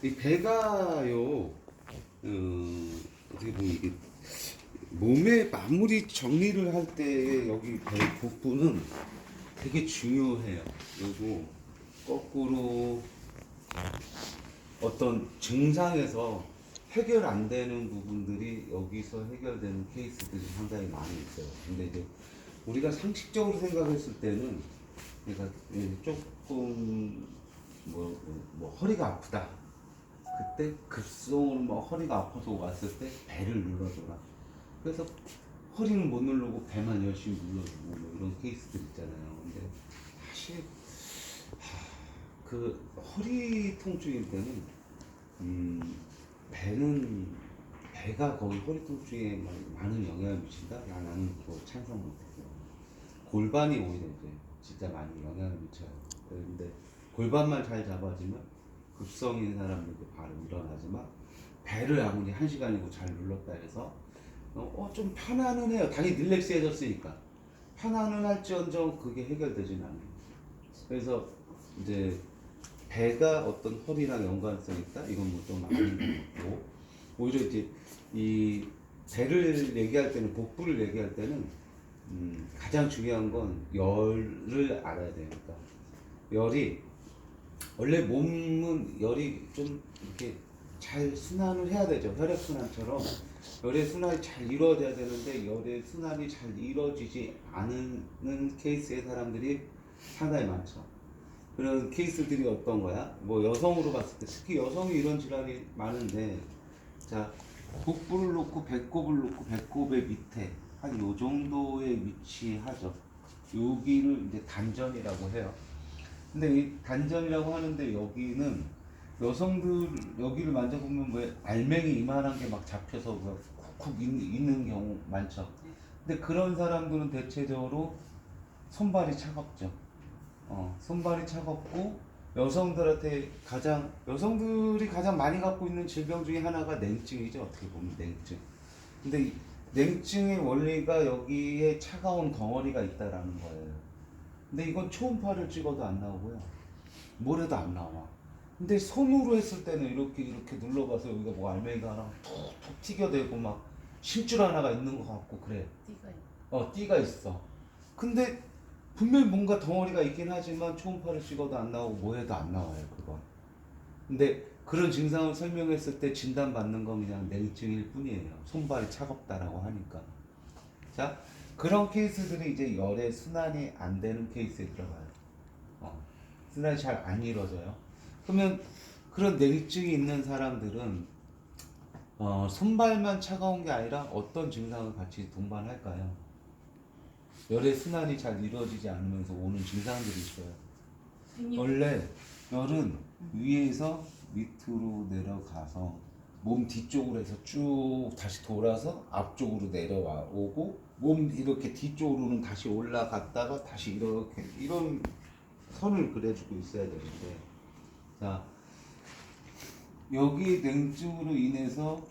이 배가요, 어떻게 보면 이게 몸의 마무리 정리를 할 때 여기 배 복부는 되게 중요해요. 그리고 거꾸로 어떤 증상에서 해결 안 되는 부분들이 여기서 해결되는 케이스들이 상당히 많이 있어요. 근데 이제 우리가 상식적으로 생각했을 때는 그러니까 조금 뭐 허리가 아프다. 그때 급성으로 막 허리가 아파서 왔을 때 배를 눌러줘라. 그래서 허리는 못 누르고 배만 열심히 눌러주고 뭐 이런 케이스들 있잖아요. 근데 사실 그 허리 통증일 때는 배는 배가 거의 허리 통증에 많은 영향을 미친다? 나는 그거 찬성 못해요. 골반이 오히려 이제 진짜 많이 영향을 미쳐요. 근데 골반만 잘 잡아주면 급성인 사람들도 바로 일어나지만 배를 아무리 한 시간이고 잘 눌렀다 해서 좀 편안은 해요. 당연히 릴렉스해졌으니까 편안은 할지언정 그게 해결되지는 않아요. 그래서 이제 배가 어떤 허리랑 연관성 있다? 이건 뭐 좀 아닌 것 같고 오히려 이제 이 배를 얘기할 때는 복부를 얘기할 때는 가장 중요한 건 열을 알아야 되니까 열이 원래 몸은 열이 좀 이렇게 잘 순환을 해야 되죠. 혈액순환처럼 열의 순환이 잘 이루어져야 되는데 열의 순환이 잘 이루어지지 않는 케이스의 사람들이 상당히 많죠. 그런 케이스들이 어떤 거야? 뭐 여성으로 봤을 때 특히 여성이 이런 질환이 많은데 자 복부를 놓고 배꼽을 놓고 배꼽의 밑에 한 요 정도에 위치하죠. 여기를 이제 단전이라고 해요. 근데 이 단전이라고 하는데 여기는 여성들 여기를 만져보면 왜 알맹이 이만한 게 막 잡혀서 쿡쿡 있는 경우 많죠. 근데 그런 사람들은 대체적으로 손발이 차갑죠. 손발이 차갑고 여성들이 가장 많이 갖고 있는 질병 중에 하나가 냉증이죠. 어떻게 보면 냉증. 근데 이 냉증의 원리가 여기에 차가운 덩어리가 있다라는 거예요. 근데 이건 초음파를 찍어도 안 나오고요. 뭘 해도 안 나와. 근데 손으로 했을 때는 이렇게 눌러봐서 여기가 뭐 알맹이가 하나 툭툭 튀겨대고 막 심줄 하나가 있는 것 같고 그래. 띠가 있 띠가 있어. 근데 분명히 뭔가 덩어리가 있긴 하지만 초음파를 찍어도 안 나오고 뭐 해도 안 나와요 그건. 근데 그런 증상을 설명했을 때 진단받는 건 그냥 냉증일 뿐이에요. 손발이 차갑다라고 하니까. 자, 그런 케이스들이 이제 열의 순환이 안 되는 케이스에 들어가요. 순환이 잘 안 이루어져요. 그러면 그런 냉증이 있는 사람들은 손발만 차가운 게 아니라 어떤 증상을 같이 동반할까요? 열의 순환이 잘 이루어지지 않으면서 오는 증상들이 있어요. 원래 열은 위에서 밑으로 내려가서 몸 뒤쪽으로 해서 쭉 다시 돌아서 앞쪽으로 내려와 오고 몸 이렇게 뒤쪽으로는 다시 올라갔다가 다시 이렇게 이런 선을 그려주고 있어야 되는데 자 여기 냉증으로 인해서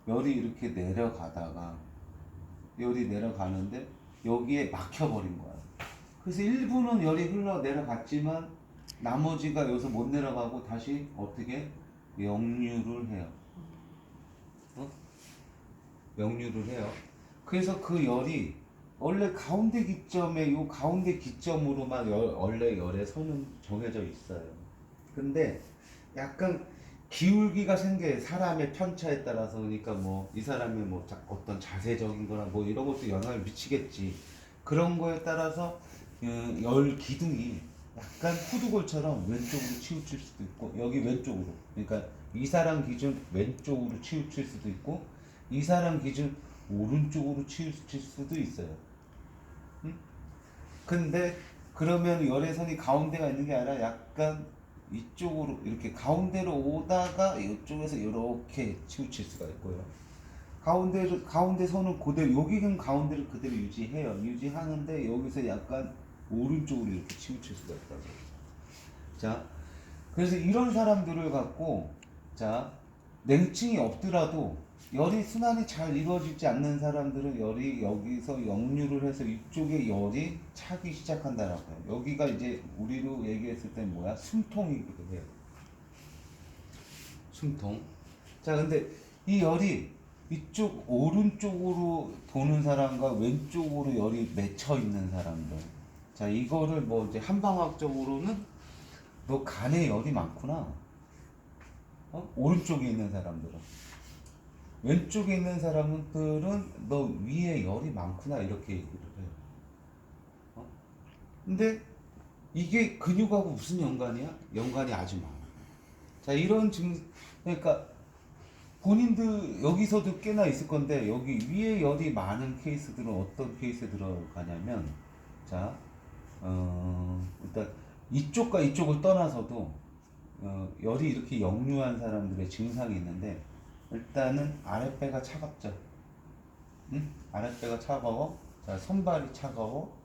열이 이렇게 내려가다가 열이 내려가는데 여기에 막혀버린 거야. 그래서 일부는 열이 흘러 내려갔지만 나머지가 여기서 못 내려가고 다시 어떻게 역류를 해요. 역류를 해요. 그래서 그 열이 원래 가운데 기점에 요 가운데 기점으로만 원래 열의 선은 정해져 있어요. 근데 약간 기울기가 생겨요. 사람의 편차에 따라서. 그러니까 뭐 이 사람의 뭐 어떤 자세적인 거나 뭐 이런 것도 영향을 미치겠지. 그런 거에 따라서 열 기둥이 약간 후두골처럼 왼쪽으로 치우칠 수도 있고 여기 왼쪽으로 그러니까 이 사람 기준 왼쪽으로 치우칠 수도 있고 이 사람 기준 오른쪽으로 치우칠 수도 있어요. 응? 근데 그러면 열의 선이 가운데가 있는 게 아니라 약간 이쪽으로 이렇게 가운데로 오다가 이쪽에서 이렇게 치우칠 수가 있고요. 가운데 선은 그대로 여기는 가운데를 그대로 유지하는데 여기서 약간 오른쪽으로 이렇게 치우칠 수가 있다고. 자, 그래서 이런 사람들을 갖고 자 냉증이 없더라도 열이 순환이 잘 이루어지지 않는 사람들은 열이 여기서 역류를 해서 이쪽에 열이 차기 시작한다라고 해요. 여기가 이제 우리로 얘기했을 때 뭐야? 숨통이기도 해요. 숨통. 자, 근데 이 열이 이쪽 오른쪽으로 도는 사람과 왼쪽으로 열이 맺혀 있는 사람들. 자, 이거를 뭐 이제 한방학적으로는 너 간에 열이 많구나. 오른쪽에 있는 사람들은. 왼쪽에 있는 사람들은 너 위에 열이 많구나. 이렇게 얘기를 해요. 근데 이게 근육하고 무슨 연관이야? 연관이 아주 많아. 자, 이런 그러니까 본인들 여기서도 꽤나 있을 건데, 여기 위에 열이 많은 케이스들은 어떤 케이스에 들어가냐면, 자, 일단 이쪽과 이쪽을 떠나서도 열이 이렇게 역류한 사람들의 증상이 있는데, 일단은 아랫배가 차갑죠. 응? 아랫배가 차가워. 자, 손발이 차가워.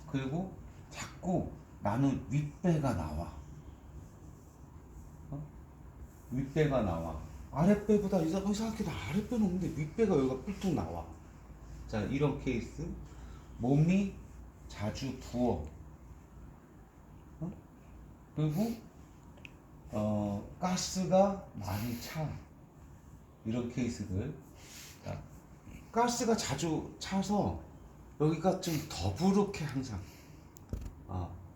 그리고 자꾸 나는 윗배가 나와. 윗배가 나와. 아랫배보다 이상하게 아랫배는 없는데 윗배가 여기가 뿔뚝 나와. 자, 이런 케이스. 몸이 자주 부어. 그리고 가스가 많이 차. 이런 케이스들. 자, 가스가 자주 차서 여기가 좀 더부룩해 항상.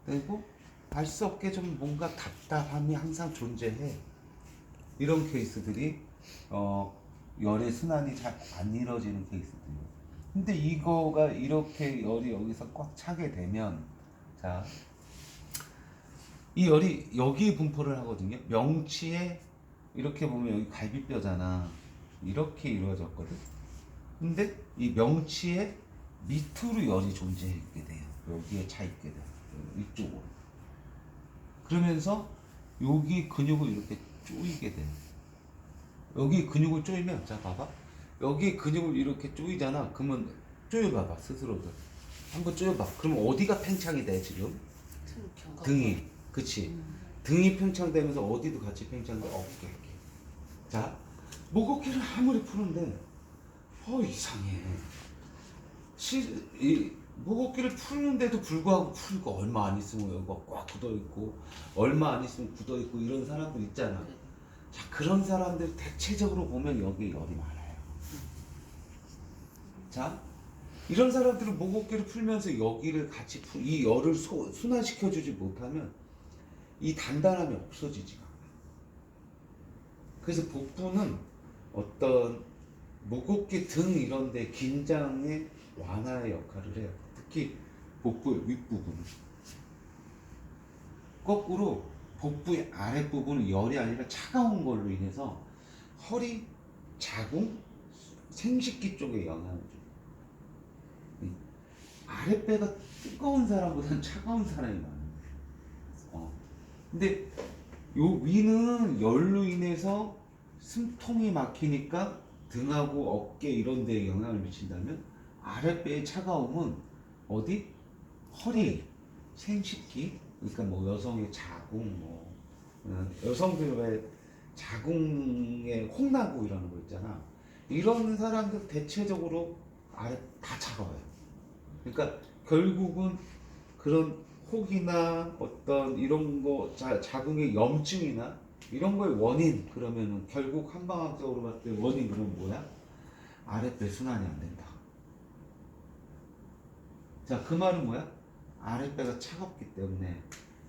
그리고 알 수 없게 좀 뭔가 답답함이 항상 존재해. 이런 케이스들이 열의 순환이 잘 안 이루어지는 케이스들이에요. 근데 이거가 이렇게 열이 여기서 꽉 차게 되면, 자, 이 열이 여기에 분포를 하거든요. 명치에 이렇게 보면 여기 갈비뼈잖아. 이렇게 이루어졌거든. 근데 이 명치에 밑으로 열이 존재하게 돼요. 여기에 차 있게 돼요. 이쪽으로. 그러면서 여기 근육을 이렇게 조이게 돼요. 여기 근육을 조이면, 자, 봐봐. 여기 근육을 이렇게 조이잖아. 그러면 조여봐봐, 스스로도. 한번 조여봐. 그럼 어디가 팽창이 돼, 지금? 등이. 그치? 등이 팽창되면서 어디도 같이 팽창돼? 어깨. 자, 목어깨를 아무리 푸는데, 이상해. 이 목어깨를 푸는데도 불구하고 풀고 얼마 안 있으면 여기가 꽉 굳어있고, 얼마 안 있으면 굳어있고, 이런 사람들 있잖아. 자, 그런 사람들 대체적으로 보면 여기에 열이 많아요. 자, 이런 사람들은 목어깨를 풀면서 여기를 같이 이 열을 순환시켜주지 못하면 이 단단함이 없어지지가 않아요. 그래서 복부는 어떤 목어깨 등 이런 데 긴장의 완화의 역할을 해요. 특히 복부의 윗부분은. 거꾸로 복부의 아랫부분은 열이 아니라 차가운 걸로 인해서 허리, 자궁, 생식기 쪽에 영향을 줘요. 아랫배가 뜨거운 사람보다는 차가운 사람이 많아요. 근데 요 위는 열로 인해서 숨통이 막히니까 등하고 어깨 이런 데에 영향을 미친다면, 아랫배의 차가움은 어디? 허리, 생식기, 그러니까 뭐 여성의 자궁, 여성들의 자궁에 홍나고 이러는 거 있잖아. 이런 사람들 대체적으로 아래 다 차가워요. 그러니까 결국은 그런 혹이나 어떤 이런 거, 자궁의 염증이나 이런 거의 원인, 그러면은 결국 한방학적으로 봤을 때 원인, 그러면 뭐야? 아랫배 순환이 안 된다. 자, 그 말은 뭐야? 아랫배가 차갑기 때문에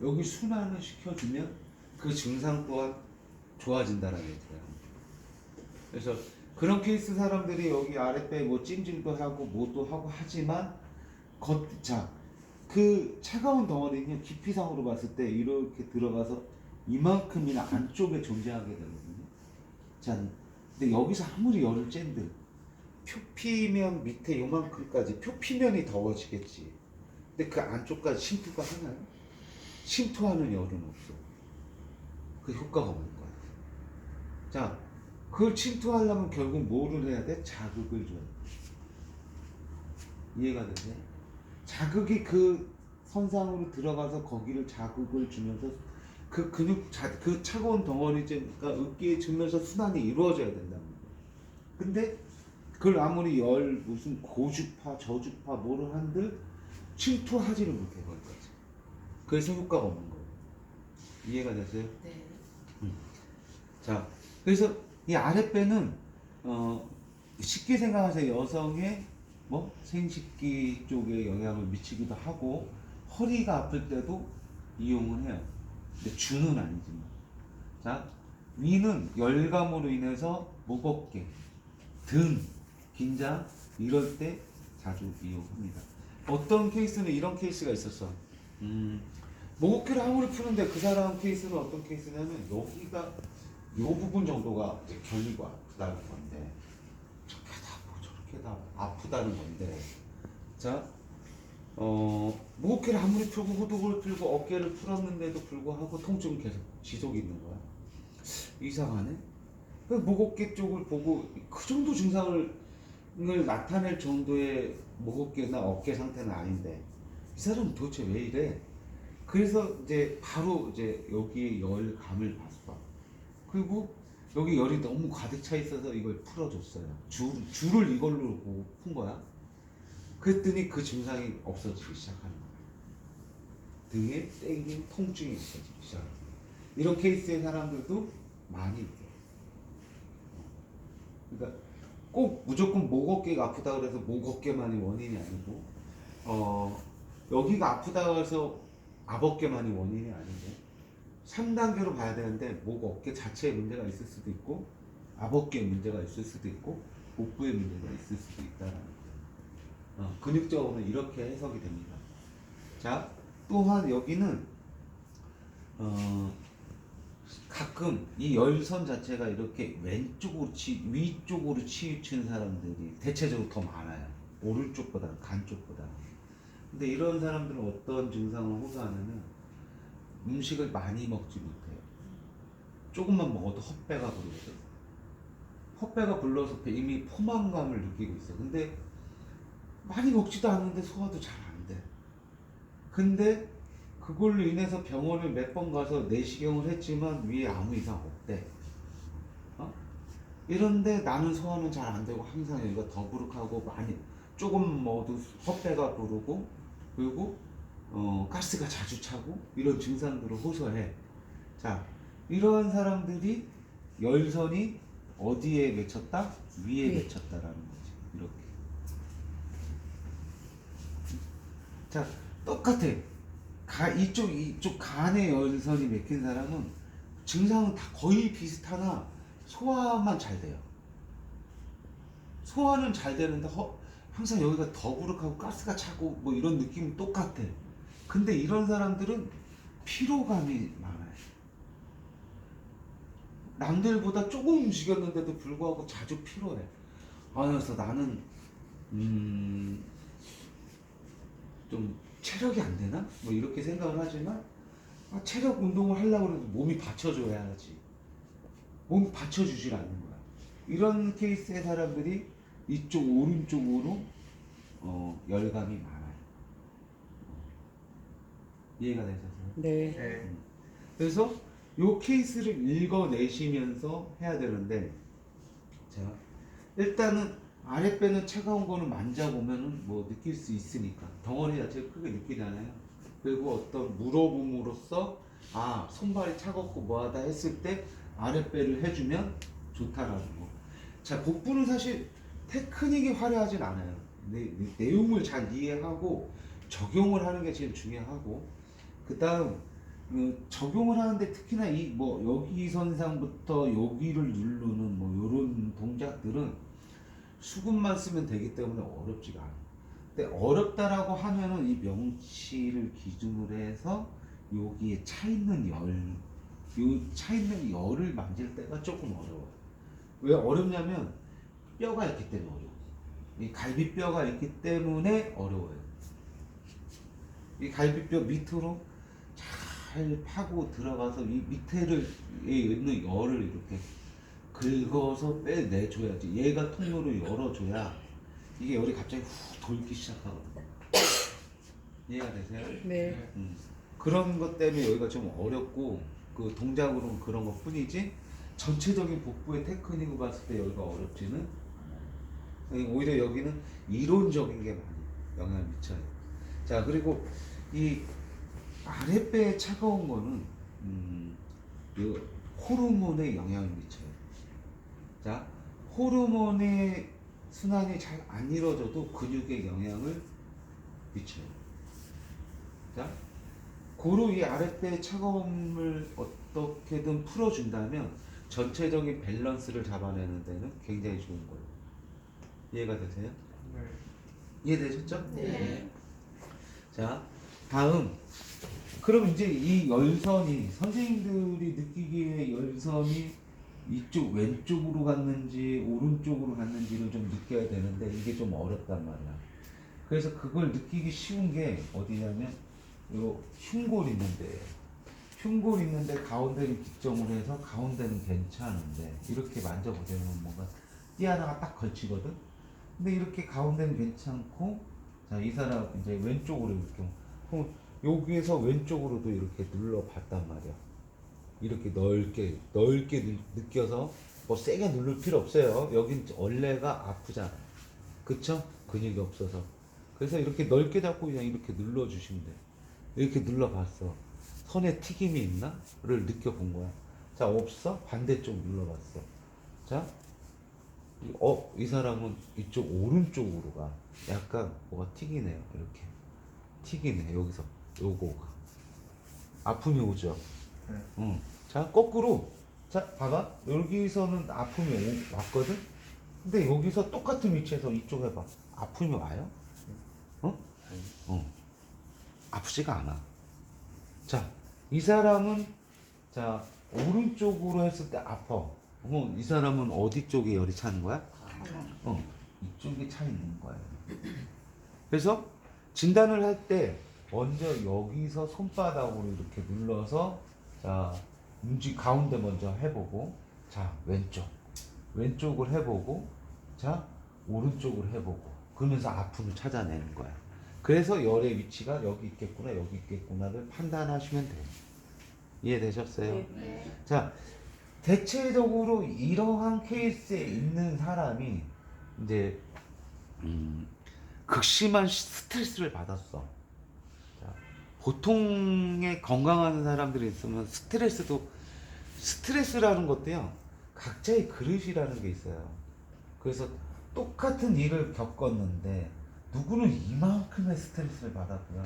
여기 순환을 시켜주면 그 증상 또한 좋아진다는 얘기예요. 그래서 그런 케이스 사람들이 여기 아랫배 뭐 찜질도 하고 뭐도 하고 하지만, 그 차가운 덩어리는 깊이상으로 봤을 때 이렇게 들어가서 이만큼이나 안쪽에 존재하게 되거든요. 자, 근데 여기서 아무리 열을 쬐들 표피면 밑에 요만큼까지, 표피면이 더워지겠지. 근데 그 안쪽까지 침투가 하나요? 침투하는 열은 없어. 그 효과가 없는 거야. 자, 그걸 침투하려면 결국 뭐를 해야 돼? 자극을 줘야 돼. 이해가 되세요? 자극이 그 선상으로 들어가서 거기를 자극을 주면서 그 그 차가운 덩어리가 어깨에 주면서 순환이 이루어져야 된다는 거예요. 근데 그걸 아무리 무슨 고주파, 저주파 뭐를 한들 침투하지를 못해 거기까지. 그래서 효과가 없는 거예요. 이해가 되세요? 네. 자, 그래서 이 아랫배는 쉽게 생각하세요. 여성의 뭐 생식기 쪽에 영향을 미치기도 하고 허리가 아플 때도 이용을 해요. 근데 주는 아니지만. 자, 위는 열감으로 인해서 목 어깨, 등, 긴장 이럴 때 자주 이용합니다. 어떤 케이스는 이런 케이스가 있었어. 목 어깨를 아무리 푸는데 그 사람 케이스는 어떤 케이스냐면 여기가 이 부분 정도가 이제 결리고 아프다는 건데 저렇게 다 뭐 저렇게 다 아프다는 건데 자, 목 어깨를 아무리 풀고 호독을 풀고 어깨를 풀었는데도 불구하고 통증은 계속 지속이 있는 거야. 이상하네. 목 어깨 쪽을 보고 그 정도 증상을 나타낼 정도의 목 어깨나 어깨 상태는 아닌데 이 사람은 도대체 왜 이래? 그래서 이제 바로 이제 여기에 열감을 봤어. 그리고 여기 열이 너무 가득 차 있어서 이걸 풀어줬어요. 줄을 이걸로 보고 푼 거야. 그랬더니 그 증상이 없어지기 시작하는 거야. 등에 땡긴 통증이 없어지기 시작하는 거야. 이런 케이스의 사람들도 많이 있대. 그러니까 꼭 무조건 목 어깨가 아프다 그래서 목 어깨만이 원인이 아니고 여기가 아프다 해서 앞 어깨만이 원인이 아니고 3단계로 봐야 되는데 목 어깨 자체에 문제가 있을 수도 있고 앞 어깨에 문제가 있을 수도 있고 복부에 문제가 있을 수도 있다는 거예요. 근육적으로는 이렇게 해석이 됩니다. 자, 또한 여기는 가끔 이 열선 자체가 이렇게 왼쪽으로 위쪽으로 치우친 사람들이 대체적으로 더 많아요. 오른쪽보다 간 쪽보다. 근데 이런 사람들은 어떤 증상을 호소하냐면 음식을 많이 먹지 못해요. 조금만 먹어도 헛배가 부르거든. 헛배가 불러서 이미 포만감을 느끼고 있어. 근데 많이 먹지도 않는데 소화도 잘 안 돼. 근데 그걸로 인해서 병원을 몇 번 가서 내시경을 했지만 위에 아무 이상 없대. 이런데 나는 소화는 잘 안 되고 항상 여기가 더부룩하고 많이 조금 먹어도 헛배가 부르고 그리고 가스가 자주 차고 이런 증상들을 호소해. 자, 이러한 사람들이 열선이 어디에 맺혔다? 위에 맺혔다라는 거지. 이렇게. 자, 똑같아. 이쪽 간에 열선이 맥힌 사람은 증상은 다 거의 비슷하나 소화만 잘 돼요. 소화는 잘 되는데 항상 여기가 더부룩하고 가스가 차고 뭐 이런 느낌이 똑같아. 근데 이런 사람들은 피로감이 많아요. 남들보다 조금 움직였는데도 불구하고 자주 피로해. 그래서 나는 좀 체력이 안 되나? 뭐 이렇게 생각을 하지만 체력 운동을 하려고 해도 몸이 받쳐줘야지. 몸이 받쳐주질 않는 거야. 이런 케이스의 사람들이 이쪽 오른쪽으로 열감이 많아요. 이해가 되셨어요? 네. 네. 그래서 요 케이스를 읽어내시면서 해야 되는데 자, 일단은 아랫배는 차가운 거는 만져보면은 뭐 느낄 수 있으니까 덩어리 자체를 크게 느끼잖아요. 그리고 어떤 물어봄으로써 손발이 차갑고 뭐하다 했을 때 아랫배를 해주면 좋다라는 거. 자, 복부는 사실 테크닉이 화려하진 않아요. 내용을 잘 이해하고 적용을 하는 게 제일 중요하고 그 다음 적용을 하는데 특히나 이 뭐 여기 선상부터 여기를 누르는 뭐 요런 동작들은 수근만 쓰면 되기 때문에 어렵지가 않아. 근데 어렵다라고 하면은 이 명치를 기준으로 해서 여기에 차 있는 요 차 있는 열을 만질 때가 조금 어려워. 왜 어렵냐면 뼈가 있기 때문에 어려워. 이 갈비뼈가 있기 때문에 어려워요. 이 갈비뼈 밑으로 잘 파고 들어가서 이 밑에를 있는 열을 이렇게 긁어서 빼내줘야지. 얘가 통로를 열어줘야 이게 열이 갑자기 훅 돌기 시작하거든요. 이해가 되세요? 네. 그런 것 때문에 여기가 좀 어렵고 그 동작으로는 그런 것 뿐이지 전체적인 복부의 테크닉을 봤을 때 여기가 어렵지는 않아요. 오히려 여기는 이론적인 게 많이 영향을 미쳐요. 자, 그리고 이 아랫배에 차가운 거는 이 호르몬에 영향을 미쳐요. 자, 호르몬의 순환이 잘 안 이루어져도 근육에 영향을 미쳐요. 자, 고루 이 아랫배의 차가움을 어떻게든 풀어준다면 전체적인 밸런스를 잡아내는 데는 굉장히 좋은 거예요. 이해가 되세요? 네. 이해되셨죠? 네. 자, 다음. 그럼 이제 이 열선이 선생님들이 느끼기에 열선이 이쪽 왼쪽으로 갔는지 오른쪽으로 갔는지를 좀 느껴야 되는데 이게 좀 어렵단 말이야. 그래서 그걸 느끼기 쉬운 게 어디냐면 요 흉골 있는데 흉골 있는데 가운데를 기점으로 해서 가운데는 괜찮은데 이렇게 만져보자면 뭔가 띠 하나가 딱 걸치거든. 근데 이렇게 가운데는 괜찮고 자, 이 사람 이제 왼쪽으로 이렇게 그럼 여기에서 왼쪽으로도 이렇게 눌러봤단 말이야. 이렇게 넓게 느껴서 뭐 세게 누를 필요 없어요. 여긴 원래가 아프잖아. 그쵸? 근육이 없어서. 그래서 이렇게 넓게 잡고 그냥 이렇게 눌러주시면 돼. 이렇게 눌러봤어. 선에 튀김이 있나? 를 느껴본 거야. 자, 없어? 반대쪽 눌러봤어. 자, 이 사람은 이쪽 오른쪽으로 가. 약간 뭐가 튀기네요. 이렇게. 튀기네, 여기서. 요거가. 아픔이 오죠? 네. 응. 자, 거꾸로. 자, 봐봐. 여기서는 아픔이 왔거든? 근데 여기서 똑같은 위치에서 이쪽 해봐. 아픔이 와요? 어? 어. 아프지가 않아. 자, 이 사람은, 자, 오른쪽으로 했을 때 아파. 이 사람은 어디 쪽에 열이 차는 거야? 이쪽에 차 있는 거야. 그래서 진단을 할 때 먼저 여기서 손바닥으로 이렇게 눌러서 자, 가운데 먼저 해보고 자, 왼쪽을 해보고 자, 오른쪽을 해보고 그러면서 아픔을 찾아내는 거야. 그래서 열의 위치가 여기 있겠구나 여기 있겠구나를 판단하시면 돼요. 이해되셨어요? 네. 자, 대체적으로 이러한 케이스에 있는 사람이 이제 극심한 스트레스를 받았어. 자, 보통의 건강한 사람들이 있으면 스트레스라는 것도요, 각자의 그릇이라는 게 있어요. 그래서 똑같은 일을 겪었는데 누구는 이만큼의 스트레스를 받았고요,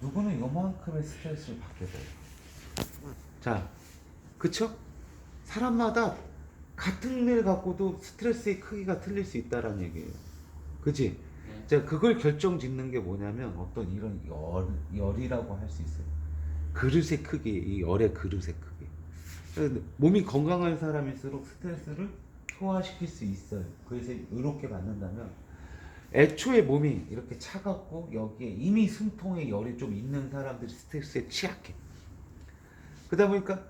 누구는 이만큼의 스트레스를 받게 돼요. 자, 그쵸? 사람마다 같은 일 갖고도 스트레스의 크기가 틀릴 수 있다라는 얘기예요. 그치? 자, 그걸 결정짓는 게 뭐냐면 어떤 이런 열이라고 할 수 있어요. 그릇의 크기, 이 열의 그릇의 크기. 몸이 건강한 사람일수록 스트레스를 소화시킬 수 있어요. 그래서 이렇게 받는다면 애초에 몸이 이렇게 차갑고 여기에 이미 숨통에 열이 좀 있는 사람들이 스트레스에 취약해. 그러다 보니까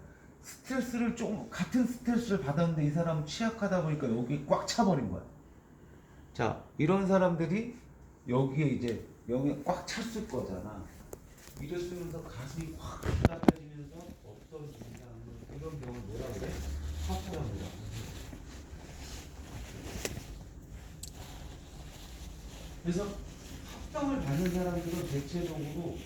같은 스트레스를 받았는데 이 사람은 취약하다 보니까 여기 꽉 차버린 거야. 자, 이런 사람들이 여기에 이제 영에 꽉 찼을 거잖아. 이랬으면서 가슴이 확 답답해지면서 어떤 증상을, 이런 경우를 뭐라 그래? 화포랍니다. 그래서 합병을 받는 사람들은 대체적으로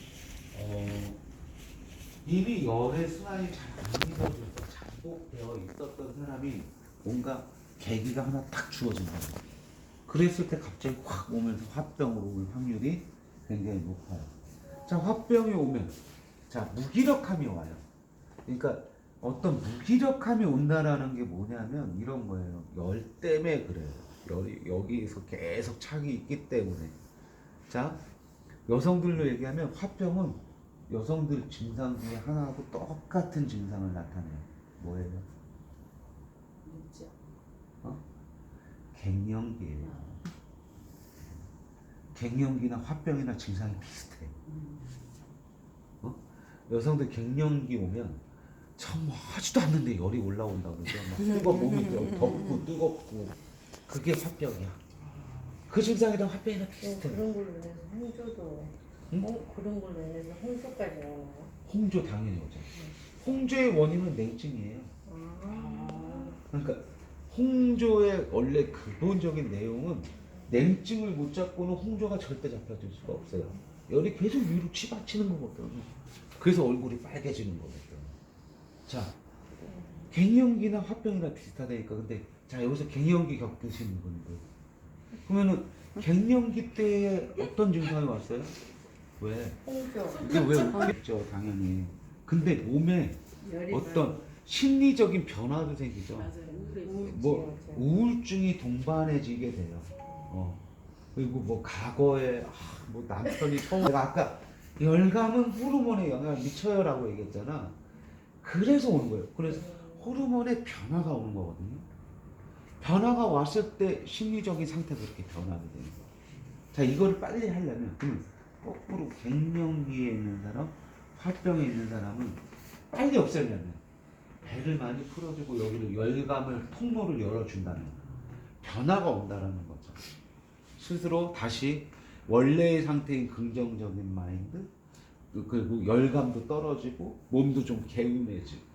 이미 열의 순환이 잘 안 이루어져서 잠복되어 있었던 사람이 뭔가 계기가 하나 딱 주어진 거예요. 그랬을 때 갑자기 확 오면서 화병으로 올 확률이 굉장히 높아요. 자, 화병이 오면 자, 무기력함이 와요. 그러니까 어떤 무기력함이 온다라는 게 뭐냐면 이런 거예요. 열 때문에 그래요. 열이 여기에서 계속 착이 있기 때문에. 자, 여성들로 얘기하면 화병은 여성들 증상 중에 하나하고 똑같은 증상을 나타내요. 뭐예요? 갱년기예요. 갱년기나 화병이나 증상이 비슷해. 여성들 갱년기 오면 참 하지도 않는데 열이 올라온다고 그러죠. 몸이 덥고 뜨겁고 그게 화병이야. 그 증상이랑 화병이랑 비슷해. 그런 걸로 인해서 홍조도 그런 걸로 인해서 홍조까지 오나요? 홍조 당연히 오죠. 홍조의 원인은 냉증이에요. 그러니까 홍조의 원래 근본적인 내용은 냉증을 못 잡고는 홍조가 절대 잡혀질 수가 없어요. 열이 계속 위로 치받치는 거거든. 그래서 얼굴이 빨개지는 거거든. 자, 갱년기나 화병이나 비슷하다니까. 근데 자 여기서 갱년기 겪으시는 분들 그러면은 갱년기 때에 어떤 증상이 왔어요? 왜? 홍조. 이게 왜 웃겠죠 당연히. 근데 몸에 열이 어떤 심리적인 변화도 생기죠. 뭐 우울증이 동반해지게 돼요. 그리고 뭐 과거에 뭐 남편이 처음 내가 아까 열감은 호르몬에 영향을 미쳐요라고 얘기했잖아. 그래서 오는 거예요. 그래서 호르몬의 변화가 오는 거거든요. 변화가 왔을 때 심리적인 상태가 그렇게 변하게 되는 거예요. 자 이거를 빨리 하려면 거꾸로 갱년기에 있는 사람, 화병에 있는 사람은 빨리 없애려면 배를 많이 풀어주고 여기를 열감을 통로를 열어준다는 거예요. 변화가 온다라는 거죠. 스스로 다시 원래의 상태인 긍정적인 마인드 그리고 열감도 떨어지고 몸도 좀 개운해지고.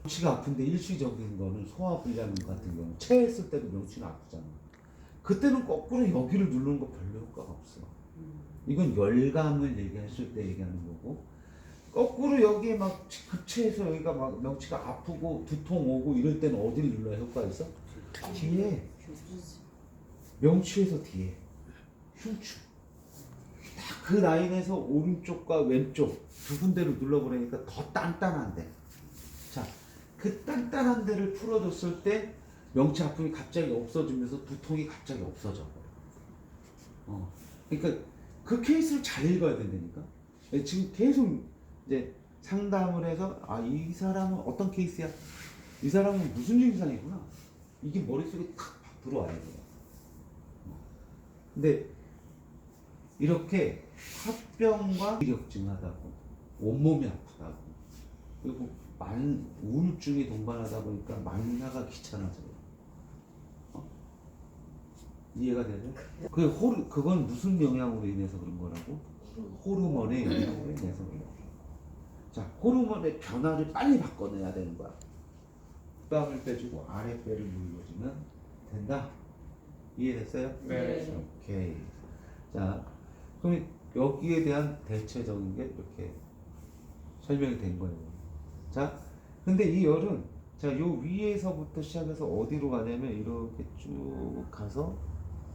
명치가 아픈데 일시적인 거는 소화불량 같은 경우 체했을 때도 명치는 아프잖아. 그때는 거꾸로 여기를 누르는 거 별로 효과가 없어. 이건 열감을 얘기했을 때 얘기하는 거고 거꾸로 여기에 막 급체해서 여기가 막 명치가 아프고 두통 오고 이럴 때는 어디를 눌러야 효과가 있어? 뒤에 명치에서 뒤에 흉추 딱 그 라인에서 오른쪽과 왼쪽 두 군데를 눌러보니까 더 단단한데 자 그 단단한 데를 풀어줬을 때 명치 아픔이 갑자기 없어지면서 두통이 갑자기 없어져 버려. 그러니까 그 케이스를 잘 읽어야 된다니까. 지금 계속 이제 상담을 해서 이 사람은 어떤 케이스야? 이 사람은 무슨 증상이구나. 이게 머릿속에 탁 들어와야 돼요. 근데 이렇게 화병과 무기력증하다고 온몸이 아프다고 그리고 우울증이 동반하다 보니까 만나가 귀찮아져요. 이해가 되죠? 그건 무슨 영향으로 인해서 그런 거라고? 호르몬의 영향으로 인해서 그런 거예요. 자, 호르몬의 변화를 빨리 바꿔내야 되는 거야. 뺨을 빼주고 아랫배를 눌러주면 된다. 이해됐어요? 네. 오케이. 자, 그럼 여기에 대한 대체적인 게 이렇게 설명이 된 거예요. 자, 근데 이 열은 자, 요 위에서부터 시작해서 어디로 가냐면 이렇게 쭉 가서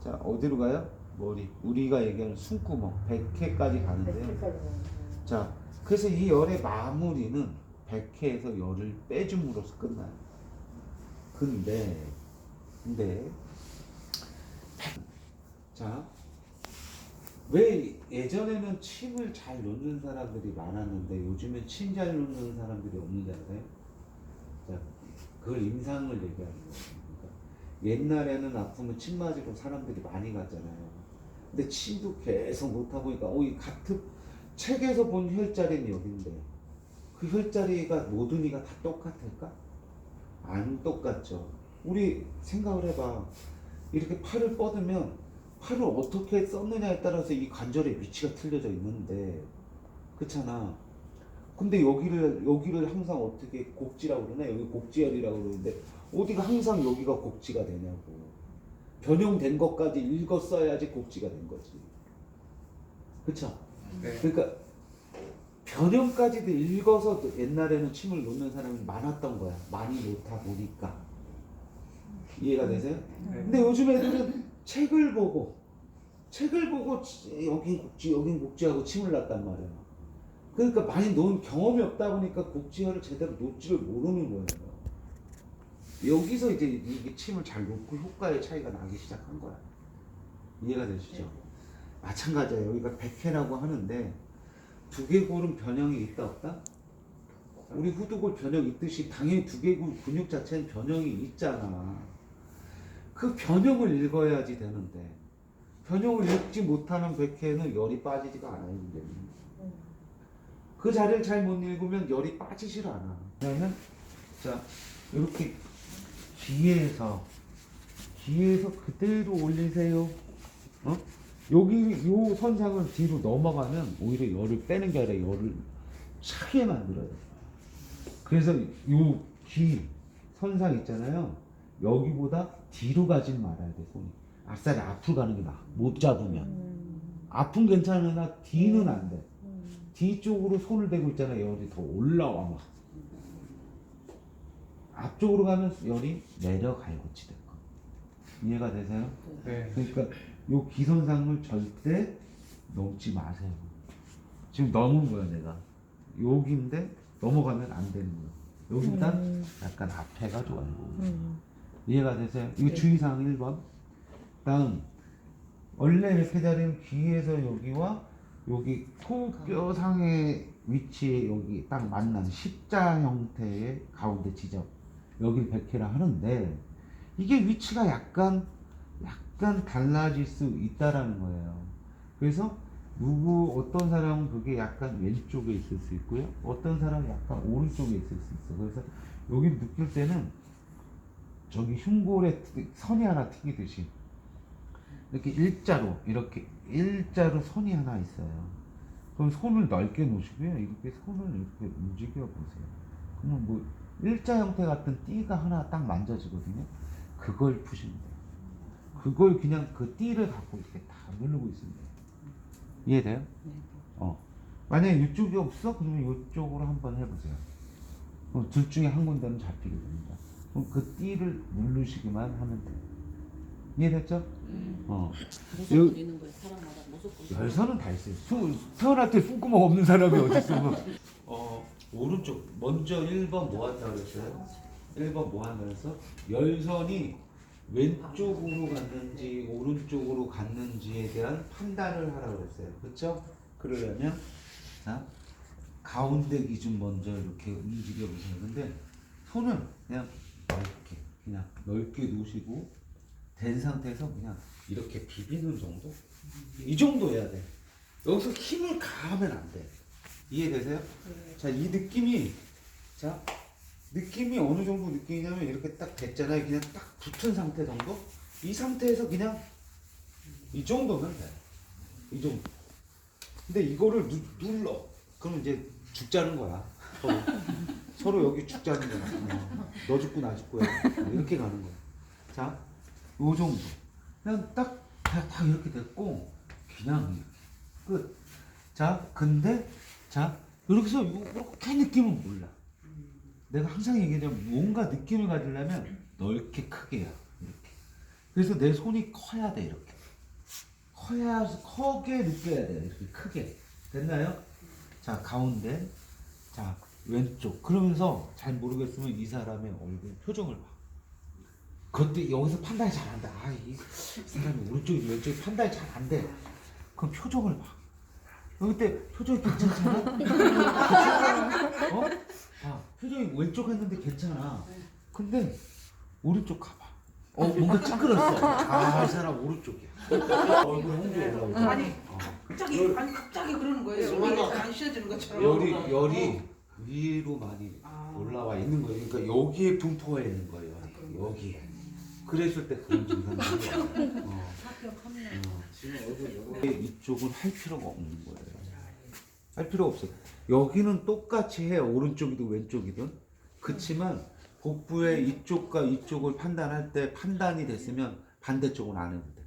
자, 어디로 가요? 머리. 우리가 얘기하는 숨구멍, 백회까지 가는데요. 자, 그래서 이 열의 마무리는 백회에서 열을 빼줌으로써 끝나요. 근데 자, 왜 예전에는 침을 잘 놓는 사람들이 많았는데 요즘엔 침 잘 놓는 사람들이 없는지 아세요? 자, 그걸 임상을 얘기하는 거예요. 그러니까 옛날에는 아프면 침 맞으러 사람들이 많이 갔잖아요. 근데 침도 계속 놓다 보니까 이 같은 책에서 본 혈자리는 여기인데 그 혈자리가 모든 이가 다 똑같을까? 안 똑같죠. 우리 생각을 해봐. 이렇게 팔을 뻗으면 팔을 어떻게 썼느냐에 따라서 이 관절의 위치가 틀려져 있는데 그렇잖아. 근데 여기를 항상 어떻게 곡지라고 그러나? 여기 곡지혈이라고 그러는데 어디가 항상 여기가 곡지가 되냐고. 변형된 것까지 읽었어야지 곡지가 된 거지. 그쵸? 네. 그러니까 변형까지도 읽어서 옛날에는 침을 놓는 사람이 많았던 거야. 많이 놓다 보니까. 이해가 되세요? 네. 근데 요즘 애들은 책을 보고 여긴 곡지하고 침을 놨단 말이야. 그러니까 많이 놓은 경험이 없다 보니까 곡지혈을 제대로 놓지를 모르는 거예요. 여기서 이제 이게 침을 잘 놓고 효과의 차이가 나기 시작한 거야. 이해가 되시죠? 마찬가지야. 여기가 백회라고 하는데 두개골은 변형이 있다 없다? 우리 후두골 변형 있듯이 당연히 두개골 근육 자체는 변형이 있잖아. 그 변형을 읽어야지 되는데 변형을 읽지 못하는 백회는 열이 빠지지가 않아요. 그 자리를 잘 못 읽으면 열이 빠지질 않아. 그러면 자 이렇게 뒤에서 그대로 올리세요. 여기 요 선상을 뒤로 넘어가면 오히려 열을 빼는 게 아니라 열을 차게 만들어요. 그래서 요 귀 선상 있잖아요. 여기보다 뒤로 가진 말아야 돼. 손이 아싸리 앞으로 가는 게 나아. 못 잡으면 앞은 괜찮으나 뒤는 안 돼. 뒤쪽으로 손을 대고 있잖아. 열이 더 올라와 막. 앞쪽으로 가면 열이 내려가요, 고치될 거. 이해가 되세요? 네. 그러니까 요 기선상을 절대 넘지 마세요. 지금 넘은 거야 내가. 여기인데 넘어가면 안 되는 거야. 여기보다 약간 앞에가 좋아요. 이해가 되세요? 이거 주의사항 1번. 다음 원래 이렇게 자리는 귀에서 여기와 여기 코뼈상의 위치에 여기 딱 만난 십자 형태의 가운데 지점 여길 백회라 하는데 이게 위치가 약간 달라질 수 있다라는 거예요. 그래서 어떤 사람은 그게 약간 왼쪽에 있을 수 있고요. 어떤 사람은 약간 오른쪽에 있을 수 있어. 그래서 여기 느낄 때는 저기 흉골에 선이 하나 튀기듯이 이렇게 일자로 선이 하나 있어요. 그럼 손을 넓게 놓으시고요. 이렇게 손을 이렇게 움직여 보세요. 그러면 뭐 일자 형태 같은 띠가 하나 딱 만져지거든요. 그걸 푸시면 돼요. 그걸 그냥 그 띠를 갖고 이렇게 다 누르고 있으면 돼요. 이해돼요? 만약에 이쪽이 없어? 그러면 이쪽으로 한번 해보세요. 그럼 둘 중에 한 군데는 잡히게 됩니다. 그럼 그 띠를 누르시기만 하면 돼요. 이해됐죠? 무조건 있는 거예요. 사람마다 무조건. 열선은 다 있어요. 태어날 때 손구멍 없는 사람이 어디 있어? 오른쪽 먼저 1번 뭐 한다고 그랬어요? 1번 뭐 한다고 그랬어? 열선이 왼쪽으로 갔는지 오른쪽으로 갔는지에 대한 판단을 하라고 그랬어요. 그렇죠? 그러려면 자 가운데 기준 먼저 이렇게 움직여 보세요. 근데 손을 그냥 넓게 놓으시고 된 상태에서 그냥 이렇게 비비는 정도? 이 정도 해야 돼. 여기서 힘을 가하면 안 돼. 이해되세요? 자, 이 느낌이 어느 정도 느낌이냐면 이렇게 딱 됐잖아요. 그냥 딱 붙은 상태 정도? 이 상태에서 그냥 이 정도면 돼. 이 정도. 근데 이거를 눌러. 그럼 이제 죽자는 거야. 서로 여기 죽자는 거야. 너 죽고 나 죽고야. 이렇게 가는 거야. 자, 요 정도. 그냥 딱 이렇게 됐고, 그냥 끝. 자, 근데, 이렇게 해서 이렇게 느낌은 몰라. 내가 항상 얘기하자면, 뭔가 느낌을 가지려면 넓게 크게 해야 이렇게. 그래서 내 손이 커야 돼, 이렇게. 크게 느껴야 돼, 이렇게 크게. 됐나요? 자, 가운데. 자, 왼쪽. 그러면서 잘 모르겠으면 이 사람의 얼굴 표정을 봐. 그것도 여기서 판단이 잘 안 돼. 이 사람이 오른쪽이 왼쪽이 판단이 잘 안 돼. 그럼 표정을 봐. 그때 표정이 괜찮잖아? 표정이 왼쪽 했는데 괜찮아. 근데 오른쪽 가봐. 뭔가 찌그렀어. 이 사람 오른쪽이야. 얼굴 홍조 올라오고. 갑자기 그러는 거예요. 여기서 안 쉬어지는 것처럼. 열이 위로 많이 올라와 있는 거예요. 그러니까 여기에 분포가 있는 거예요. 여기에. 그랬을 때 그런 증상이 나요. 이쪽은 할 필요가 없는 거예요. 할 필요 없어요. 여기는 똑같이 해요. 오른쪽이든 왼쪽이든. 그렇지만 복부의 이쪽과 이쪽을 판단할 때 판단이 됐으면 반대쪽은 안 해도 돼.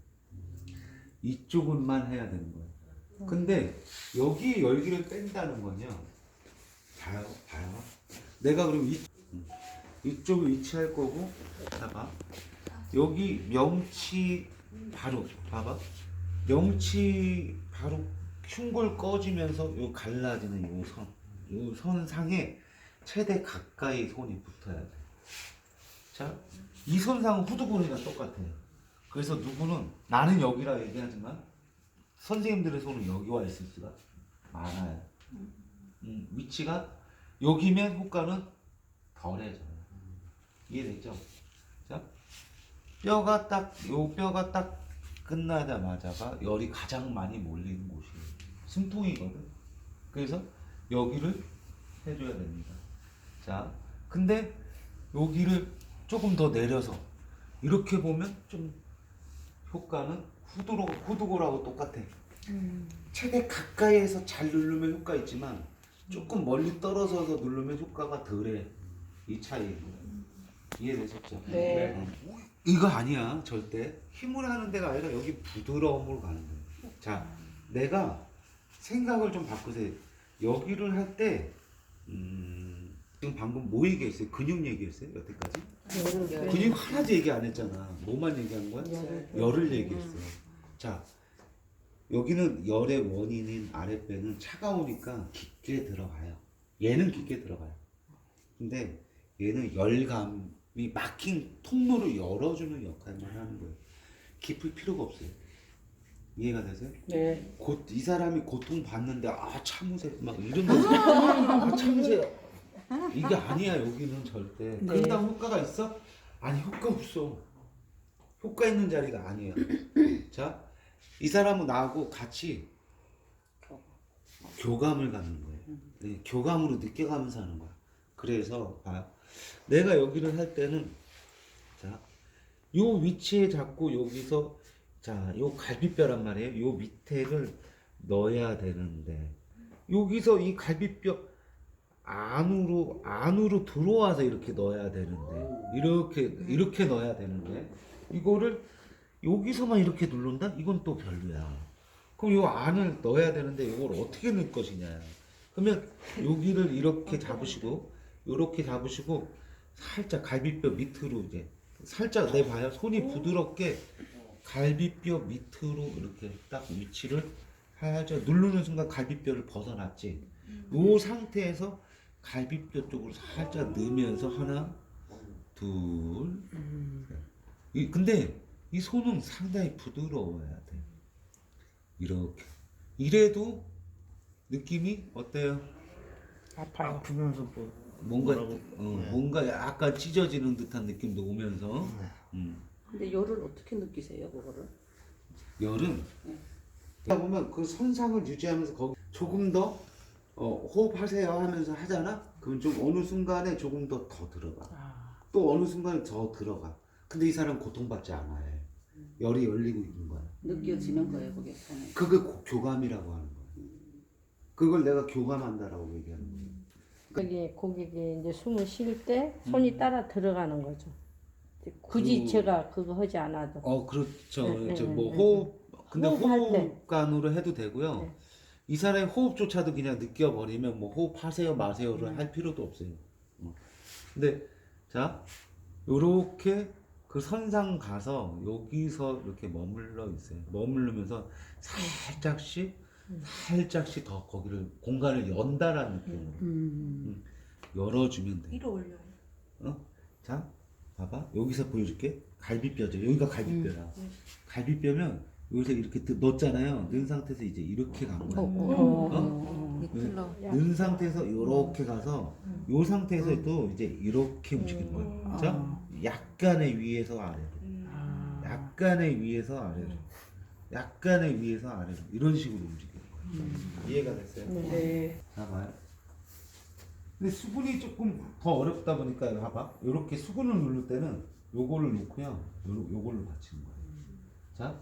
이쪽은만 해야 되는 거예요. 근데 여기 열기를 뺀다는 건요. 봐요. 내가 그럼 이쪽에 위치할 거고, 봐봐. 여기 명치 바로 봐봐. 명치 바로 흉골 꺼지면서 요 갈라지는 요 선상에 최대 가까이 손이 붙어야 돼. 자, 이 선상은 후두근이랑 똑같아요. 그래서 누구는 나는 여기라 얘기하지만 선생님들의 손은 여기 와 있을 수가 많아요. 위치가 여기면 효과는 덜해져요. 이해됐죠? 자, 요 뼈가 딱 끝나자마자가 열이 가장 많이 몰리는 곳이에요. 숨통이거든. 그래서 여기를 해줘야 됩니다. 자, 근데 여기를 조금 더 내려서 이렇게 보면 좀 효과는 후두골하고 똑같아. 최대 가까이에서 잘 누르면 효과 있지만 조금 멀리 떨어져서 누르면 효과가 덜해. 이 차이입니다. 이해되셨죠? 네. 이거 아니야. 절대 힘을 하는 데가 아니라 여기 부드러움으로 가는 거예요. 자, 내가 생각을 좀 바꾸세요. 여기를 할 때 지금 방금 뭐 얘기했어요? 근육 얘기했어요? 여태까지? 열을 근육 하나도 얘기 안 했잖아. 뭐만 얘기한 거야? 열을 얘기했어요. 자, 여기는 열의 원인인 아랫배는 차가우니까 깊게 들어가요. 얘는 깊게 들어가요. 근데 얘는 열감이 막힌 통로를 열어주는 역할만 하는 거예요. 깊을 필요가 없어요. 이해가 되세요? 네. 이 사람이 고통 받는데 아 참으세요 막 이런 거 아 참으세요 이게 아니야. 여기는 절대. 네. 그런다고 효과가 있어? 아니 효과 없어. 효과 있는 자리가 아니에요. 자, 이 사람은 나하고 같이 교감을 갖는 거예요. 네, 교감으로 느껴가면서 하는 거야. 그래서 봐요. 내가 여기를 할 때는 자, 요 위치에 잡고 여기서 자, 요 갈비뼈란 말이에요. 요 밑에를 넣어야 되는데 여기서 이 갈비뼈 안으로 들어와서 이렇게 넣어야 되는데 이렇게 넣어야 되는데 이거를 여기서만 이렇게 누른다? 이건 또 별로야. 그럼 요 안을 넣어야 되는데 이걸 어떻게 넣을 것이냐. 그러면 여기를 이렇게 잡으시고 요렇게 잡으시고 살짝 갈비뼈 밑으로 이제 살짝 내봐요. 손이 부드럽게 갈비뼈 밑으로 이렇게 딱 위치를 살짝 누르는 순간 갈비뼈를 벗어났지. 요 상태에서 갈비뼈 쪽으로 살짝 넣으면서 하나, 둘, 셋. 근데 이 손은 상당히 부드러워야 돼. 이렇게. 이래도 느낌이 어때요? 아파요. 아프면서 뭐 뭔가 뭐라고? 뭔가 약간 찢어지는 듯한 느낌도 오면서. 근데 열을 어떻게 느끼세요, 그거를? 열은 하다 보면 그 선상을 유지하면서 거기 조금 더 호흡하세요 하면서 하잖아. 그럼 좀 어느 순간에 조금 더 들어가. 또 어느 순간에 더 들어가. 근데 이 사람 고통받지 않아요. 열이 열리고 있는 거야. 느껴지는 거예요, 그게 손에. 그게 교감이라고 하는 거야. 그걸 내가 교감한다라고 얘기하는 거야. 여기 고객이 이제 숨을 쉴 때 손이 따라 들어가는 거죠. 굳이 그- 제가 그거 하지 않아도. 그렇죠. 네, 저 네, 뭐 네, 호흡, 근데 호흡할 때. 호흡관으로 해도 되고요. 네. 이 사람의 호흡조차도 그냥 느껴버리면 뭐 호흡하세요 마세요를 할 필요도 없어요. 근데 자, 요렇게 그 선상 가서 여기서 이렇게 머물러 있어요. 머무르면서 살짝씩 더 거기를 공간을 연다라는 느낌으로 열어주면 돼. 위로 올려요. 자, 봐봐. 여기서 보여줄게. 갈비뼈죠. 여기가 갈비뼈야. 갈비뼈면 여기서 이렇게 넣었잖아요. 넣은 상태에서 이제 이렇게 간 거야. 밑으로. 넣은 상태에서 이렇게 가서 이 상태에서 또 이제 이렇게 움직이는 거야. 자, 약간의 위에서 아래로, 약간의 위에서 아래로, 약간의 위에서 아래로 이런 식으로 움직이는 거야. 이해가 됐어요? 네. 자, 봐요. 근데 수근이 조금 더 어렵다 보니까 이거 봐봐. 이렇게 수근을 누를 때는 요거를 놓고요. 요걸로 받치는 거예요. 자,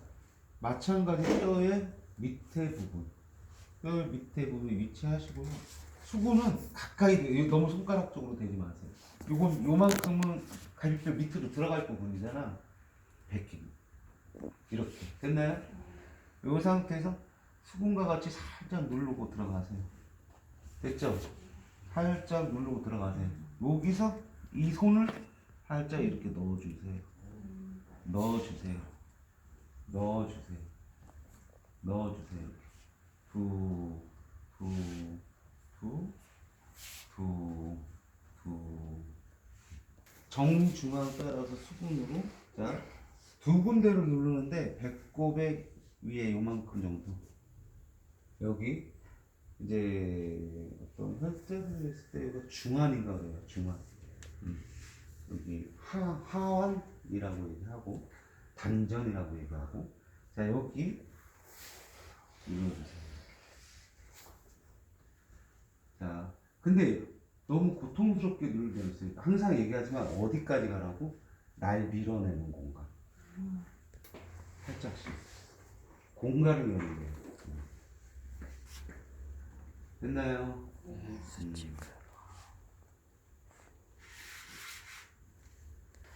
마찬가지 뼈의 밑에 부분, 뼈의 밑에 부분 위치하시고요. 수근은 가까이 돼요. 너무 손가락 쪽으로 대지 마세요. 요만큼은 갈비뼈 밑으로 들어갈 부분이잖아. 베끼고 이렇게 됐나요? 요 상태에서 수근과 같이 살짝 누르고 들어가세요. 됐죠? 살짝 누르고 들어가세요. 여기서 이 손을 살짝 이렇게 넣어주세요. 넣어주세요. 정중앙 따라서 수분으로 자, 두 군데를 누르는데 배꼽의 위에 요만큼 정도. 여기 이제 어떤 혈전을 했을 때 이거 중환인가 그래요. 중환. 여기 하완이라고 얘기하고 단전이라고 얘기하고. 자, 여기 눌러주세요. 자, 근데 너무 고통스럽게 누르게 했어요. 항상 얘기하지만 어디까지 가라고? 날 밀어내는 공간. 살짝씩 공간을 여는 거예요. 됐나요?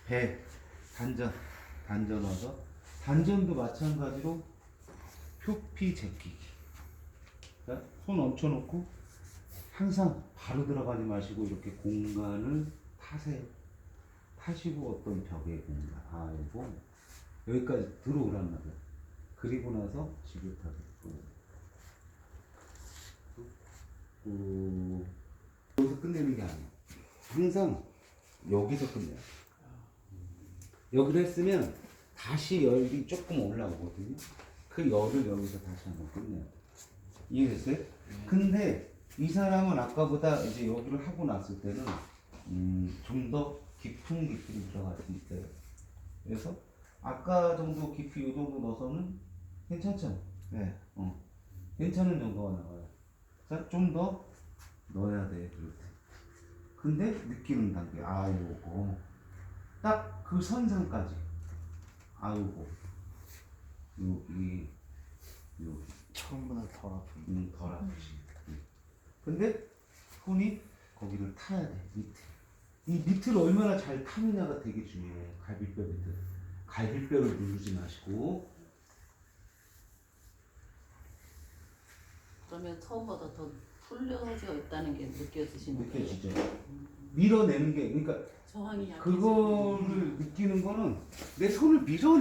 배 단전 와서 단전도 마찬가지로 표피 제끼기. 자, 손 얹혀놓고 항상 바로 들어가지 마시고 이렇게 공간을 타세요. 타시고 어떤 벽의 공간, 이거 여기까지 들어오란 말이야. 그리고 나서 지긋하게 여기서 끝내는 게 아니야. 항상 여기서 끝내요. 여기를 했으면 다시 열이 조금 올라오거든요. 그 열을 여기서 다시 한번 끝내요. 이해됐어요? 근데 이 사람은 아까보다 이제 여기를 하고 났을 때는 좀 더 깊은 깊이로 들어갈 수 있어요. 그래서 아까 정도 깊이 이 정도 넣어서는 괜찮죠? 네. 괜찮은 정도가 나와요. 자, 좀 더 넣어야 돼. 그렇게. 근데 느끼는 단계. 요거. 딱 그 선상까지. 요거. 여기. 처음보다 덜 아픈. 덜 아프지. 근데 손이 거기를 타야 돼. 밑에. 이 밑을 얼마나 잘 타느냐가 되게 중요해. 갈비뼈 밑을. 갈비뼈를 누르지 마시고. 그러면 처음보다 더 풀려져 있다는 게 느껴지시는 거예요? 느껴지죠. 밀어내는 게, 그러니까 저항이 약해지는 그거를 느끼는 거는 내 손을 밀어